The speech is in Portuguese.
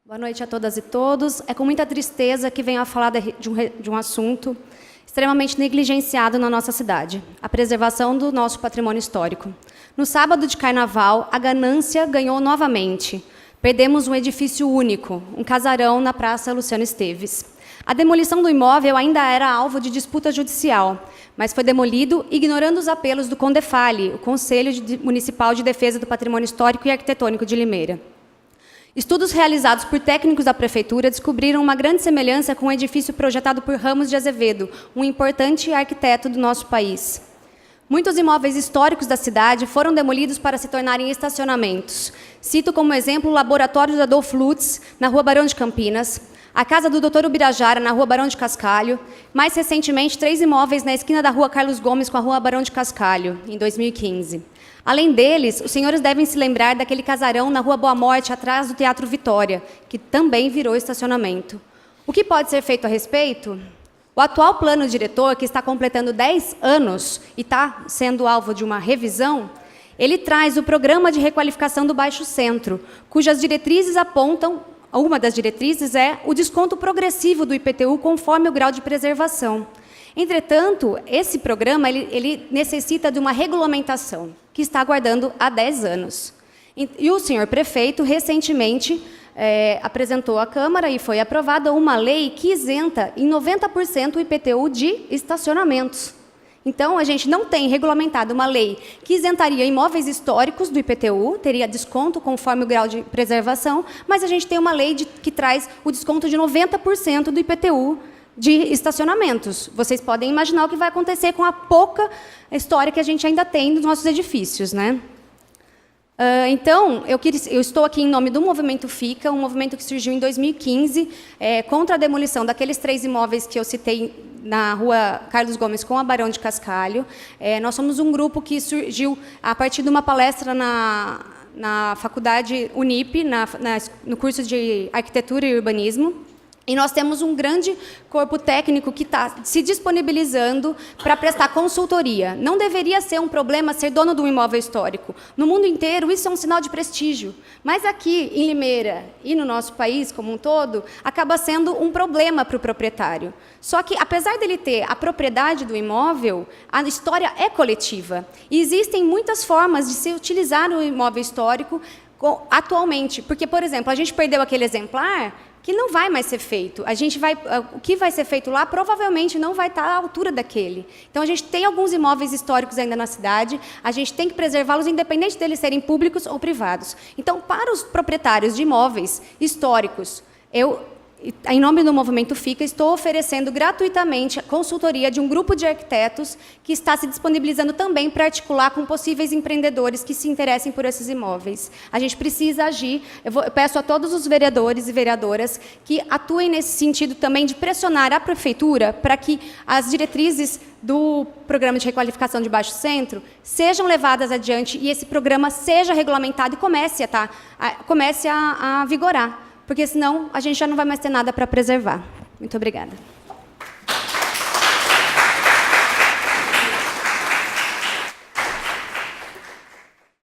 Boa noite a todas e todos. É com muita tristeza que venho a falar de um assunto extremamente negligenciado na nossa cidade, a preservação do nosso patrimônio histórico. No sábado de Carnaval, a ganância ganhou novamente. Perdemos um edifício único, um casarão na Praça Luciano Esteves. A demolição do imóvel ainda era alvo de disputa judicial, mas foi demolido ignorando os apelos do CONDEFALE, o Conselho Municipal de Defesa do Patrimônio Histórico e Arquitetônico de Limeira. Estudos realizados por técnicos da Prefeitura descobriram uma grande semelhança com o edifício projetado por Ramos de Azevedo, um importante arquiteto do nosso país. Muitos imóveis históricos da cidade foram demolidos para se tornarem estacionamentos. Cito como exemplo o laboratório do Adolfo Lutz, na Rua Barão de Campinas, a casa do Dr. Ubirajara, na Rua Barão de Cascalho, mais recentemente 3 imóveis na esquina da Rua Carlos Gomes com a Rua Barão de Cascalho, em 2015. Além deles, os senhores devem se lembrar daquele casarão na Rua Boa Morte, atrás do Teatro Vitória, que também virou estacionamento. O que pode ser feito a respeito? O atual plano diretor, que está completando 10 anos e está sendo alvo de uma revisão, ele traz o Programa de Requalificação do Baixo Centro, cujas diretrizes apontam, uma das diretrizes é o desconto progressivo do IPTU conforme o grau de preservação. Entretanto, esse programa ele necessita de uma regulamentação, que está aguardando há 10 anos. E o senhor prefeito, recentemente, apresentou à Câmara e foi aprovada uma lei que isenta em 90% o IPTU de estacionamentos. Então, a gente não tem regulamentado uma lei que isentaria imóveis históricos do IPTU, teria desconto conforme o grau de preservação, mas a gente tem uma lei que traz o desconto de 90% do IPTU de estacionamentos. Vocês podem imaginar o que vai acontecer com a pouca história que a gente ainda tem nos nossos edifícios, né? Então, eu estou aqui em nome do Movimento FICA, um movimento que surgiu em 2015, contra a demolição daqueles 3 imóveis que eu citei na Rua Carlos Gomes com a Barão de Cascalho. Nós somos um grupo que surgiu a partir de uma palestra na faculdade Unip, no curso de Arquitetura e Urbanismo. E nós temos um grande corpo técnico que está se disponibilizando para prestar consultoria. Não deveria ser um problema ser dono de um imóvel histórico. No mundo inteiro, isso é um sinal de prestígio. Mas aqui, em Limeira, e no nosso país como um todo, acaba sendo um problema para o proprietário. Só que, apesar dele ter a propriedade do imóvel, a história é coletiva. E existem muitas formas de se utilizar o imóvel histórico atualmente. Porque, por exemplo, a gente perdeu aquele exemplar que não vai mais ser feito. O que vai ser feito lá provavelmente não vai estar à altura daquele. Então, a gente tem alguns imóveis históricos ainda na cidade, a gente tem que preservá-los independente deles serem públicos ou privados. Então, para os proprietários de imóveis históricos, em nome do Movimento FICA, estou oferecendo gratuitamente a consultoria de um grupo de arquitetos que está se disponibilizando também para articular com possíveis empreendedores que se interessem por esses imóveis. A gente precisa agir. Eu peço a todos os vereadores e vereadoras que atuem nesse sentido também de pressionar a Prefeitura para que as diretrizes do Programa de Requalificação de Baixo Centro sejam levadas adiante e esse programa seja regulamentado e comece a vigorar. Porque, senão, a gente já não vai mais ter nada para preservar. Muito obrigada.